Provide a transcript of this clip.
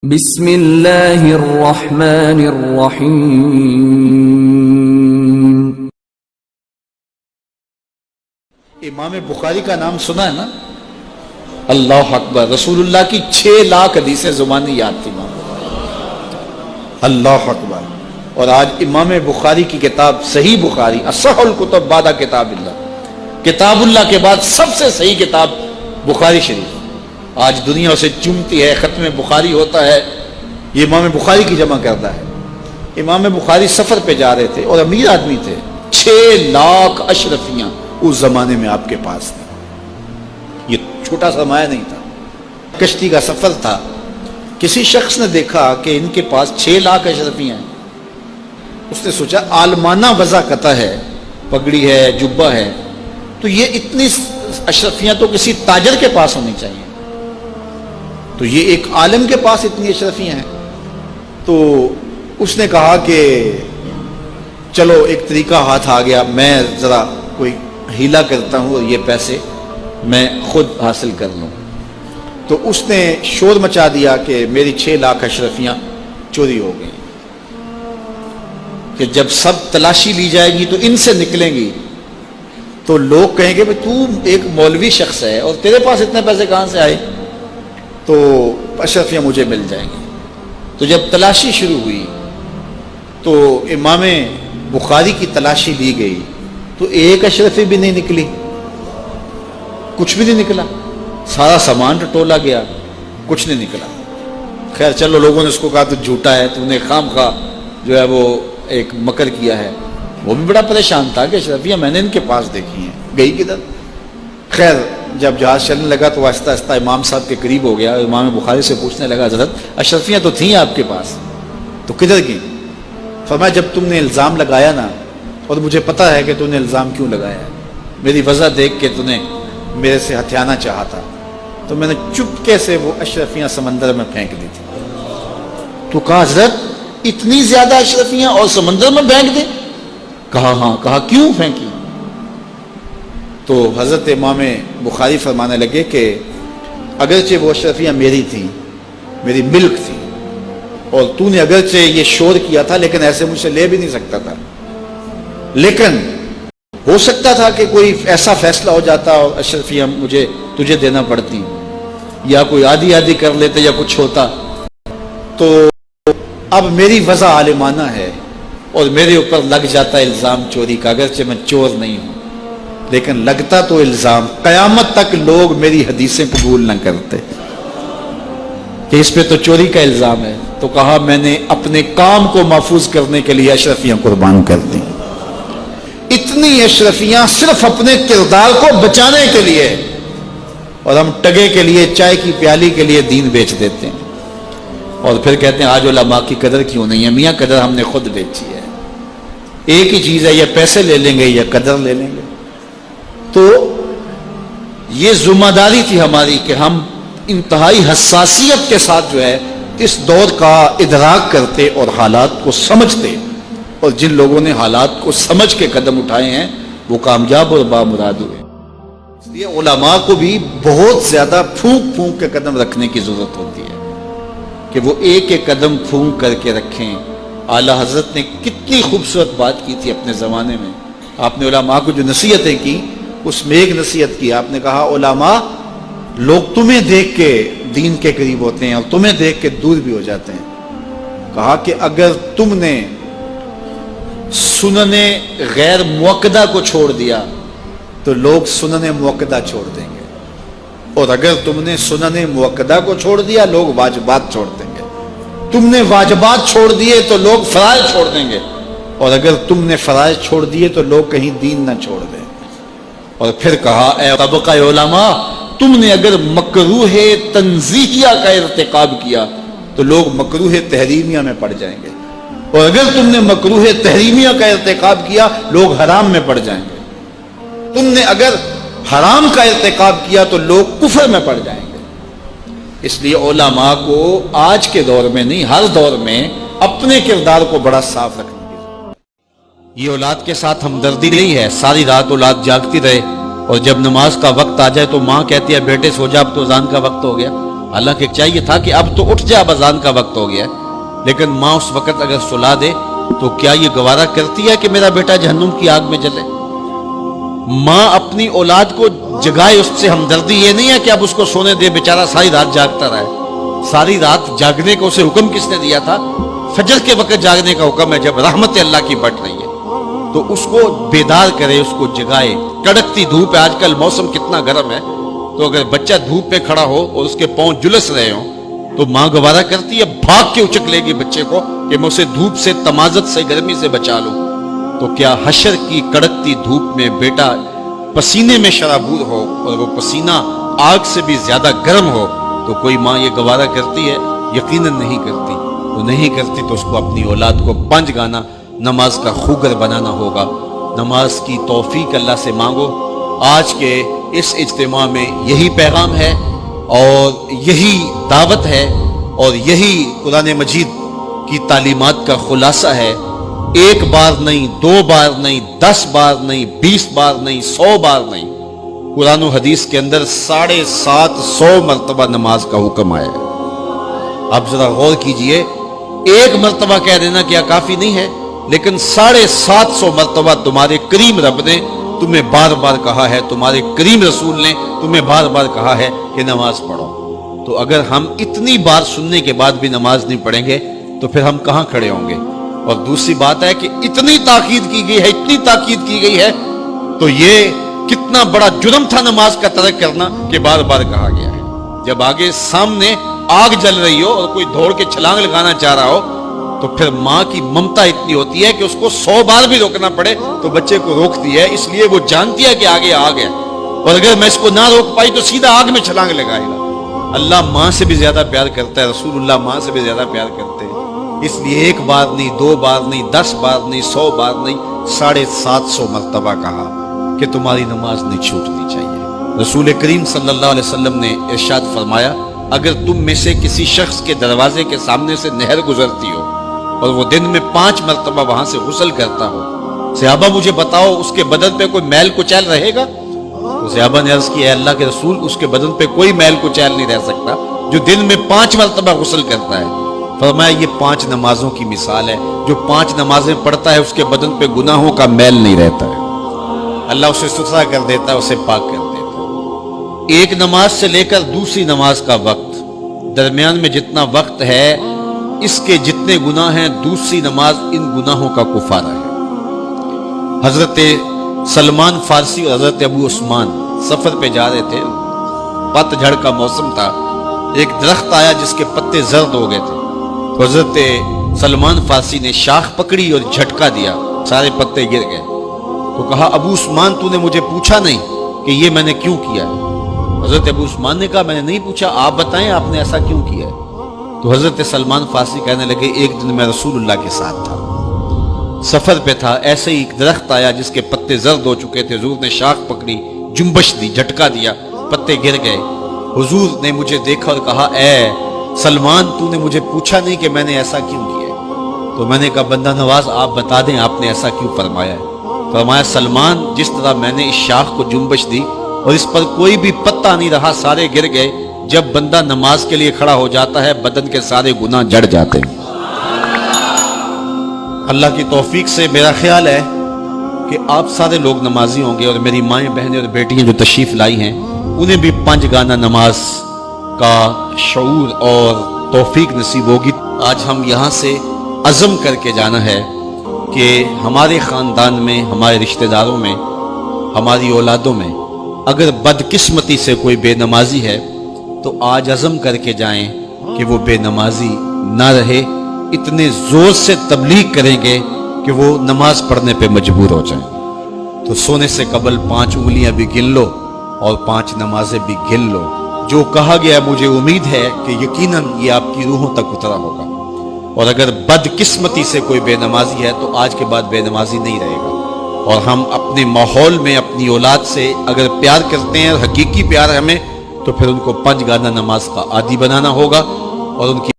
بسم اللہ الرحمن الرحیم۔ امام بخاری کا نام سنا ہے نا؟ اللہ اکبر، رسول اللہ کی 6 لاکھ حدیثیں زبانی یاد تھی امام بخاری۔ اللہ اکبر۔ اور آج امام بخاری کی کتاب صحیح بخاری، اصح الکتب بعد کتاب اللہ، کتاب اللہ کے بعد سب سے صحیح کتاب بخاری شریف آج دنیا اسے چومتی ہے۔ ختم بخاری ہوتا ہے، یہ امام بخاری کی جمع کرتا ہے۔ امام بخاری سفر پہ جا رہے تھے اور امیر آدمی تھے، 6 لاکھ اشرفیاں اس زمانے میں آپ کے پاس تھی۔ یہ چھوٹا سرمایہ نہیں تھا، کشتی کا سفر تھا۔ کسی شخص نے دیکھا کہ ان کے پاس 6 لاکھ اشرفیاں ہیں۔ اس نے سوچا عالمانہ وضع قطع ہے، پگڑی ہے، جبہ ہے، تو یہ اتنی اشرفیاں تو کسی تاجر کے پاس ہونی چاہیے، تو یہ ایک عالم کے پاس اتنی اشرفیاں ہیں۔ تو اس نے کہا کہ چلو ایک طریقہ ہاتھ آ گیا، میں ذرا کوئی ہیلا کرتا ہوں اور یہ پیسے میں خود حاصل کر لوں۔ تو اس نے شور مچا دیا کہ میری 6 لاکھ اشرفیاں چوری ہو گئیں، کہ جب سب تلاشی لی جائے گی تو ان سے نکلیں گی تو لوگ کہیں گے بھئی تو ایک مولوی شخص ہے اور تیرے پاس اتنے پیسے کہاں سے آئے، تو اشرفیاں مجھے مل جائیں گی۔ تو جب تلاشی شروع ہوئی تو امام بخاری کی تلاشی لی گئی تو ایک اشرفی بھی نہیں نکلی، کچھ بھی نہیں نکلا، سارا سامان ٹٹولا گیا، کچھ نہیں نکلا۔ خیر چلو، لوگوں نے اس کو کہا تو جھوٹا ہے، تو نے خام خواہ جو ہے وہ ایک مکر کیا ہے۔ وہ بھی بڑا پریشان تھا کہ اشرفیاں میں نے ان کے پاس دیکھی ہیں، گئی کدھر؟ خیر جب جہاز چلنے لگا تو آہستہ آہستہ امام صاحب کے قریب ہو گیا، امام بخاری سے پوچھنے لگا حضرت اشرفیاں تو تھیں آپ کے پاس، تو کدھر گئیں؟ فرمایا جب تم نے الزام لگایا نا، اور مجھے پتا ہے کہ تم نے الزام کیوں لگایا ہے، میری وجہ دیکھ کے تم نے میرے سے ہتھیانا چاہا تھا، تو میں نے چپکے سے وہ اشرفیاں سمندر میں پھینک دی تھی۔ تو کہا حضرت اتنی زیادہ اشرفیاں اور سمندر میں پھینک دیں؟ کہا ہاں۔ کہا کیوں پھینکی؟ تو حضرت امام بخاری فرمانے لگے کہ اگرچہ وہ اشرفیاں میری تھیں، میری ملک تھی، اور تو نے اگرچہ یہ شور کیا تھا لیکن ایسے مجھ سے لے بھی نہیں سکتا تھا، لیکن ہو سکتا تھا کہ کوئی ایسا فیصلہ ہو جاتا اور اشرفیاں تجھے دینا پڑتی، یا کوئی آدھی آدھی کر لیتے یا کچھ ہوتا۔ تو اب میری وضع عالمانہ ہے اور میرے اوپر لگ جاتا الزام چوری کا، اگرچہ میں چور نہیں ہوں لیکن لگتا تو الزام، قیامت تک لوگ میری حدیثیں قبول نہ کرتے کہ اس پہ تو چوری کا الزام ہے۔ تو کہا میں نے اپنے کام کو محفوظ کرنے کے لیے اشرفیاں قربان کر دی، اتنی اشرفیاں صرف اپنے کردار کو بچانے کے لیے، اور ہم ٹگے کے لیے، چائے کی پیالی کے لیے دین بیچ دیتے ہیں، اور پھر کہتے ہیں آج علماء کی قدر کیوں نہیں ہے؟ میاں قدر ہم نے خود بیچی ہے، ایک ہی چیز ہے، یا پیسے لے لیں گے یا قدر لے لیں گے۔ تو یہ ذمہ داری تھی ہماری کہ ہم انتہائی حساسیت کے ساتھ جو ہے اس دور کا ادراک کرتے اور حالات کو سمجھتے، اور جن لوگوں نے حالات کو سمجھ کے قدم اٹھائے ہیں وہ کامیاب اور بامراد ہوئے۔ اس لیے علماء کو بھی بہت زیادہ پھونک پھونک کے قدم رکھنے کی ضرورت ہوتی ہے کہ وہ ایک ایک قدم پھونک کر کے رکھیں۔ اعلیٰ حضرت نے کتنی خوبصورت بات کی تھی اپنے زمانے میں، آپ نے علماء کو جو نصیحتیں کی اس میں ایک نصیحت کی، آپ نے کہا علماء لوگ تمہیں دیکھ کے دین کے قریب ہوتے ہیں اور تمہیں دیکھ کے دور بھی ہو جاتے ہیں۔ کہا کہ اگر تم نے سنن غیر موقدہ کو چھوڑ دیا تو لوگ سنن موقدہ چھوڑ دیں گے، اور اگر تم نے سنن موقدہ کو چھوڑ دیا لوگ واجبات چھوڑ دیں گے، تم نے واجبات چھوڑ دیے تو لوگ فرائض چھوڑ دیں گے، اور اگر تم نے فرائض چھوڑ دیے تو لوگ کہیں دین نہ چھوڑ دیں۔ اور پھر کہا اے طبقہ علماء، تم نے اگر مکروہ تنزیہیہ کا ارتکاب کیا تو لوگ مکروہ تحریمیہ میں پڑ جائیں گے، اور اگر تم نے مکروہ تحریمیہ کا ارتکاب کیا لوگ حرام میں پڑ جائیں گے، تم نے اگر حرام کا ارتکاب کیا تو لوگ کفر میں پڑ جائیں گے۔ اس لیے علماء کو آج کے دور میں نہیں، ہر دور میں اپنے کردار کو بڑا صاف رکھنا۔ یہ اولاد کے ساتھ ہمدردی نہیں ہے، ساری رات اولاد جاگتی رہے اور جب نماز کا وقت آ جائے تو ماں کہتی ہے بیٹے سو جا، اب تو اذان کا وقت ہو گیا، حالانکہ چاہیے تھا کہ اب تو اٹھ جا، اب اذان کا وقت ہو گیا ہے، لیکن ماں اس وقت اگر سلا دے تو کیا یہ گوارا کرتی ہے کہ میرا بیٹا جہنم کی آگ میں جلے؟ ماں اپنی اولاد کو جگائے، اس سے ہمدردی یہ نہیں ہے کہ اب اس کو سونے دے، بیچارہ ساری رات جاگتا رہے۔ ساری رات جاگنے کا اسے حکم کس نے دیا تھا؟ فجر کے وقت جاگنے کا حکم ہے جب رحمت اللہ کی بٹ رہی ہے، تو اس کو بیدار کرے، اس کو جگائے۔ کڑکتی دھوپ ہے، آج کل موسم کتنا گرم ہے، تو اگر بچہ دھوپ پہ کھڑا ہو اور اس کے پاؤں جلس رہے ہوں تو ماں گوارا کرتی ہے، بھاگ کے اچک لے گی بچے کو کہ میں اسے دھوپ سے، تمازت سے، گرمی سے بچا لوں۔ تو کیا حشر کی کڑکتی دھوپ میں بیٹا پسینے میں شرابور ہو اور وہ پسینہ آگ سے بھی زیادہ گرم ہو تو کوئی ماں یہ گوارا کرتی ہے؟ یقیناً نہیں کرتی۔ وہ نہیں کرتی تو اس کو اپنی اولاد کو 5 گانا نماز کا خوگر بنانا ہوگا۔ نماز کی توفیق اللہ سے مانگو۔ آج کے اس اجتماع میں یہی پیغام ہے اور یہی دعوت ہے اور یہی قرآن مجید کی تعلیمات کا خلاصہ ہے۔ 1 بار نہیں، 2 بار نہیں، 10 بار نہیں، 20 بار نہیں، 100 بار نہیں، قرآن و حدیث کے اندر 750 مرتبہ نماز کا حکم آیا ہے۔ آپ ذرا غور کیجئے، 1 مرتبہ کہہ دینا کیا کافی نہیں ہے؟ لیکن 750 مرتبہ تمہارے کریم رب نے تمہیں بار بار کہا ہے، تمہارے کریم رسول نے تمہیں بار بار کہا ہے کہ نماز پڑھو۔ تو اگر ہم اتنی بار سننے کے بعد بھی نماز نہیں پڑھیں گے تو پھر ہم کہاں کھڑے ہوں گے؟ اور دوسری بات ہے کہ اتنی تاکید کی گئی ہے، اتنی تاکید کی گئی ہے، تو یہ کتنا بڑا جرم تھا نماز کا ترک کرنا کہ بار بار کہا گیا ہے۔ جب آگے سامنے آگ جل رہی ہو اور کوئی دوڑ کے چھلانگ لگانا چاہ رہا ہو تو پھر ماں کی ممتا اتنی ہوتی ہے کہ اس کو 100 بار بھی روکنا پڑے تو بچے کو روکتی ہے، اس لیے وہ جانتی ہے کہ آگے آگ ہے، اور اگر میں اس کو نہ روک پائی تو سیدھا آگ میں چھلانگ لگائے گا۔ اللہ ماں سے بھی زیادہ پیار کرتا ہے، رسول اللہ ماں سے بھی زیادہ پیار کرتے ہیں، اس لیے 1 بار نہیں، 2 بار نہیں، 10 بار نہیں، 100 بار نہیں، 750 مرتبہ کہا کہ تمہاری نماز نہیں چھوٹنی چاہیے۔ رسول کریم صلی اللہ علیہ وسلم نے ارشاد فرمایا، اگر تم میں سے کسی شخص کے دروازے کے سامنے سے نہر گزرتی ہو اور وہ دن میں 5 مرتبہ وہاں سے غسل کرتا ہو، صحابہ مجھے بتاؤ اس کے بدن پہ کوئی میل کچیل رہے گا؟ تو صحابہ نے عرض کی، اے اللہ کے رسول، اس کے بدن پہ کوئی میل کچیل نہیں رہ سکتا جو دن میں 5 مرتبہ غسل کرتا ہے۔ فرمایا یہ 5 نمازوں کی مثال ہے، جو 5 نمازیں پڑھتا ہے اس کے بدن پہ گناہوں کا میل نہیں رہتا ہے، اللہ اسے ستھرا کر دیتا ہے، اسے پاک کر دیتا ہے۔ ایک نماز سے لے کر دوسری نماز کا وقت، درمیان میں جتنا وقت ہے اس کے جتنے گناہ ہیں، دوسری نماز ان گناہوں کا کفارہ ہے۔ حضرت سلمان فارسی اور حضرت ابو عثمان سفر پہ جا رہے تھے، پت جھڑ کا موسم تھا، ایک درخت آیا جس کے پتے زرد ہو گئے تھے، تو حضرت سلمان فارسی نے شاخ پکڑی اور جھٹکا دیا، سارے پتے گر گئے۔ تو کہا، ابو عثمان تو نے مجھے پوچھا نہیں کہ یہ میں نے کیوں کیا ہے؟ حضرت ابو عثمان نے کہا، میں نے نہیں پوچھا، آپ بتائیں آپ نے ایسا کیوں کیا ہے؟ تو حضرت سلمان فارسی کہنے لگے، ایک دن میں رسول اللہ کے ساتھ تھا، سفر پہ تھا، ایسے ہی ایک درخت آیا جس کے پتے زرد ہو چکے تھے، حضور نے شاخ پکڑی، جنبش دی، جھٹکا دیا، پتے گر گئے۔ حضور نے مجھے دیکھا اور کہا، اے سلمان تو نے مجھے پوچھا نہیں کہ میں نے ایسا کیوں کیا ہے؟ تو میں نے کہا، بندہ نواز آپ بتا دیں آپ نے ایسا کیوں فرمایا ہے؟ فرمایا، سلمان جس طرح میں نے اس شاخ کو جنبش دی اور اس پر کوئی بھی پتا نہیں رہا، سارے گر گئے، جب بندہ نماز کے لیے کھڑا ہو جاتا ہے بدن کے سارے گناہ جڑ جاتے ہیں۔ اللہ کی توفیق سے میرا خیال ہے کہ آپ سارے لوگ نمازی ہوں گے، اور میری مائیں بہنیں اور بیٹیاں جو تشریف لائی ہیں انہیں بھی 5 گانا نماز کا شعور اور توفیق نصیب ہوگی۔ آج ہم یہاں سے عزم کر کے جانا ہے کہ ہمارے خاندان میں، ہمارے رشتہ داروں میں، ہماری اولادوں میں اگر بدقسمتی سے کوئی بے نمازی ہے تو آج عزم کر کے جائیں کہ وہ بے نمازی نہ رہے، اتنے زور سے تبلیغ کریں گے کہ وہ نماز پڑھنے پہ مجبور ہو جائیں۔ تو سونے سے قبل 5 انگلیاں بھی گن لو اور 5 نمازیں بھی گن لو۔ جو کہا گیا مجھے امید ہے کہ یقیناً یہ آپ کی روحوں تک اترا ہوگا، اور اگر بدقسمتی سے کوئی بے نمازی ہے تو آج کے بعد بے نمازی نہیں رہے گا۔ اور ہم اپنے ماحول میں اپنی اولاد سے اگر پیار کرتے ہیں، حقیقی پیار ہمیں، تو پھر ان کو 5 گانا نماز کا عادی بنانا ہوگا اور ان کی